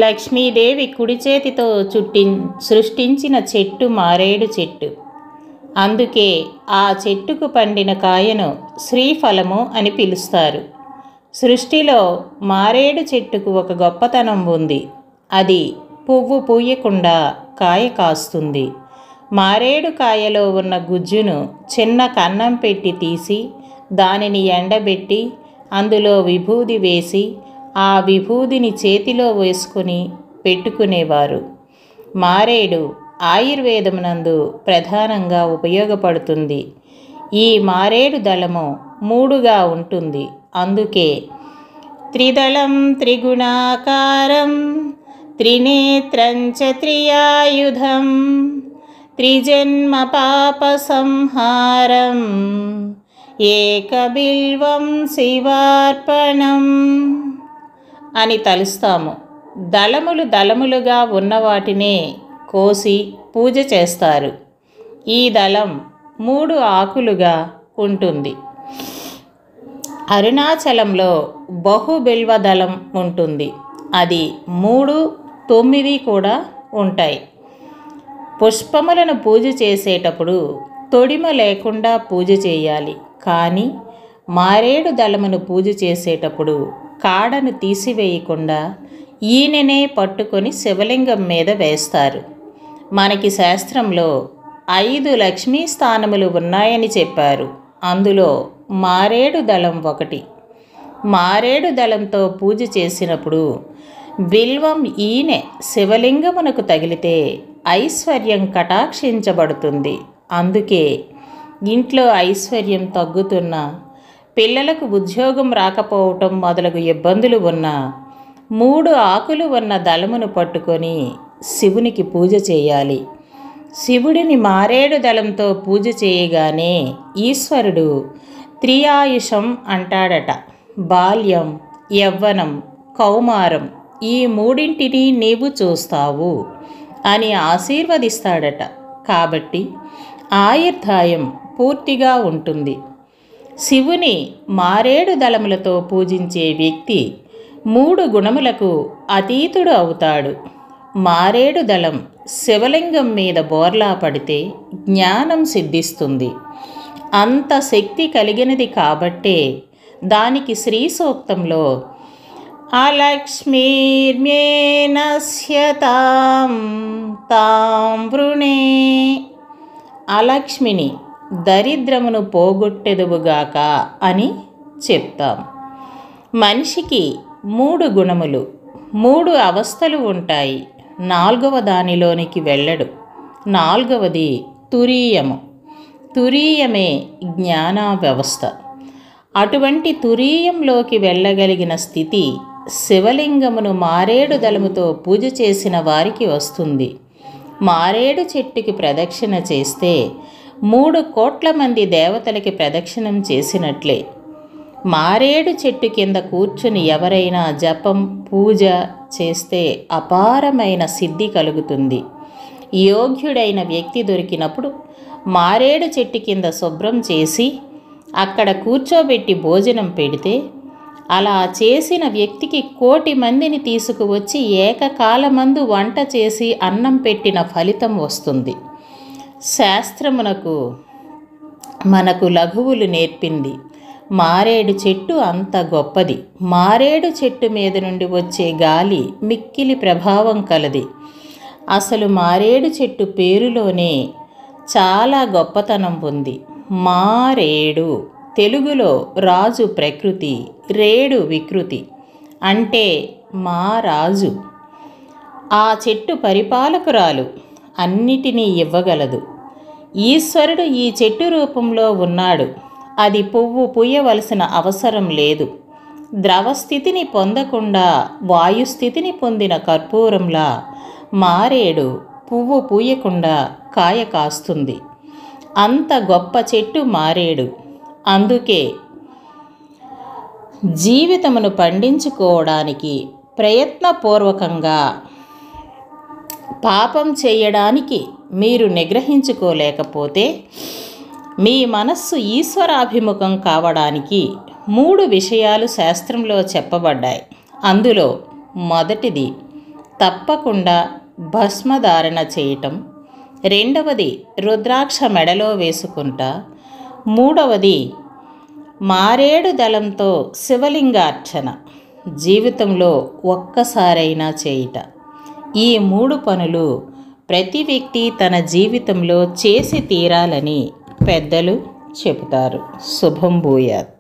లక్ష్మీదేవి కుడి చేతితో సృష్టించిన చెట్టు మారేడు చెట్టు. అందుకే ఆ చెట్టుకు పండిన కాయను శ్రీఫలము అని పిలుస్తారు. సృష్టిలో మారేడు చెట్టుకు ఒక గొప్పతనం ఉంది. అది పువ్వు పూయకుండా కాయ కాస్తుంది. మారేడు కాయలో ఉన్న గుజ్జును చిన్న కన్నం పెట్టి తీసి దానిని ఎండబెట్టి అందులో విభూది వేసి ఆ విభూదిని చేతిలో వేసుకుని పెట్టుకునేవారు. మారేడు ఆయుర్వేదమునందు ప్రధానంగా ఉపయోగపడుతుంది. ఈ మారేడు దళము 3గా ఉంటుంది. అందుకే త్రిదళం త్రిగుణాకారం త్రినేత్రంచ త్రియాయుధం త్రిజన్మ పాప సంహారం ఏకబిల్వం శివార్పణం అని తలుస్తాము. దళములుగా ఉన్న వాటినే కోసి పూజ చేస్తారు. ఈ దళం 3 ఆకులుగా ఉంటుంది. అరుణాచలంలో బహుబిల్వ దళం ఉంటుంది. అది 3, 9 కూడా ఉంటాయి. పుష్పములను పూజ చేసేటప్పుడు తొడిమ లేకుండా పూజ చేయాలి. కానీ మారేడు దళమును పూజ చేసేటప్పుడు కాడను తీసివేయకుండా ఈనెనే పట్టుకొని శివలింగం మీద వేస్తారు. మనకి శాస్త్రంలో 5 లక్ష్మీ స్థానములు ఉన్నాయని చెప్పారు. అందులో మారేడు దళం ఒకటి. మారేడు దళంతో పూజ చేసినప్పుడు బిల్వం ఈనె శివలింగమునకు తగిలితే ఐశ్వర్యం కటాక్షించబడుతుంది. అందుకే ఇంట్లో ఐశ్వర్యం తగ్గుతున్నా, పిల్లలకు ఉద్యోగం రాకపోవటం మొదలగు ఇబ్బందులు ఉన్నా 3 ఆకులు ఉన్న దళమును పట్టుకొని శివునికి పూజ చేయాలి. శివుడిని మారేడు దళంతో పూజ చేయగానే ఈశ్వరుడు త్రియాయుషం అంటాడట. బాల్యం, యవ్వనం, కౌమారం ఈ 3ంటిని నీవు చూస్తావు అని ఆశీర్వదిస్తాడట. కాబట్టి ఆయుర్దాయం పూర్తిగా ఉంటుంది. శివుని మారేడు దళములతో పూజించే వ్యక్తి 3 గుణములకు అతీతుడు అవుతాడు. మారేడు దళం శివలింగం మీద బోర్లా పడితే జ్ఞానం సిద్ధిస్తుంది. అంత శక్తి కలిగినది కాబట్టే దానికి శ్రీ సూక్తంలో అలక్ష్మీర్మేనస్యతాం తాం వృణే, అలక్ష్మిని దరిద్రమును పోగొట్టెదువుగాక అని చెప్తాం. మనిషికి 3 గుణములు, 3 అవస్థలు ఉంటాయి. 4వ దానిలోనికి వెళ్ళడు. 4వది తురీయము. తురీయమే జ్ఞాన వ్యవస్థ. అటువంటి తురీయంలోకి వెళ్ళగలిగిన స్థితి శివలింగమును మారేడు దళముతో పూజ చేసిన వారికి వస్తుంది. మారేడు చెట్టుకి ప్రదక్షిణ చేస్తే 3 కోట్ల మంది దేవతలకి ప్రదక్షిణం చేసినట్లే. మారేడు చెట్టు కింద కూర్చుని ఎవరైనా జపం, పూజ చేస్తే అపారమైన సిద్ధి కలుగుతుంది. యోగ్యుడైన వ్యక్తి దొరికినప్పుడు మారేడు చెట్టు కింద శుభ్రం చేసి అక్కడ కూర్చోబెట్టి భోజనం పెడితే అలా చేసిన వ్యక్తికి 1 కోటి మందిని తీసుకువచ్చి ఏకకాలమందు వంట చేసి అన్నం పెట్టిన ఫలితం వస్తుంది. శాస్త్రమునకు మనకు లఘువులు నేర్పింది. మారేడు చెట్టు అంత గొప్పది. మారేడు చెట్టు మీద నుండి వచ్చే గాలి మిక్కిలి ప్రభావం కలది. అసలు మారేడు చెట్టు పేరులోనే చాలా గొప్పతనం ఉంది. మారేడు తెలుగులో రాజు ప్రకృతి, రేడు వికృతి, అంటే మా రాజు. ఆ చెట్టు పరిపాలకురాలు, అన్నిటినీ ఇవ్వగలదు. ఈశ్వరుడు ఈ చెట్టు రూపంలో ఉన్నాడు. అది పువ్వు పూయవలసిన అవసరం లేదు. ద్రవస్థితిని పొందకుండా వాయుస్థితిని పొందిన కర్పూరంలా మారేడు పువ్వు పూయకుండా కాయ కాస్తుంది. అంత గొప్ప చెట్టు మారేడు. అందుకే జీవితమును పండించుకోవడానికి ప్రయత్నపూర్వకంగా పాపం చేయడానికి మీరు నిగ్రహించుకోలేకపోతే మీ మనస్సు ఈశ్వరాభిముఖం కావడానికి 3 విషయాలు శాస్త్రంలో చెప్పబడ్డాయి. అందులో మొదటిది తప్పకుండా భస్మధారణ చేయటం, రెండవది రుద్రాక్ష మెడలో వేసుకుంటా, మూడవది మారేడు దళంతో శివలింగార్చన జీవితంలో ఒక్కసారైనా చేయుట. ఈ 3 పనులు ప్రతి వ్యక్తి తన జీవితంలో చేసి తీరాలని పెద్దలు చెబుతారు. శుభం భూయాత్.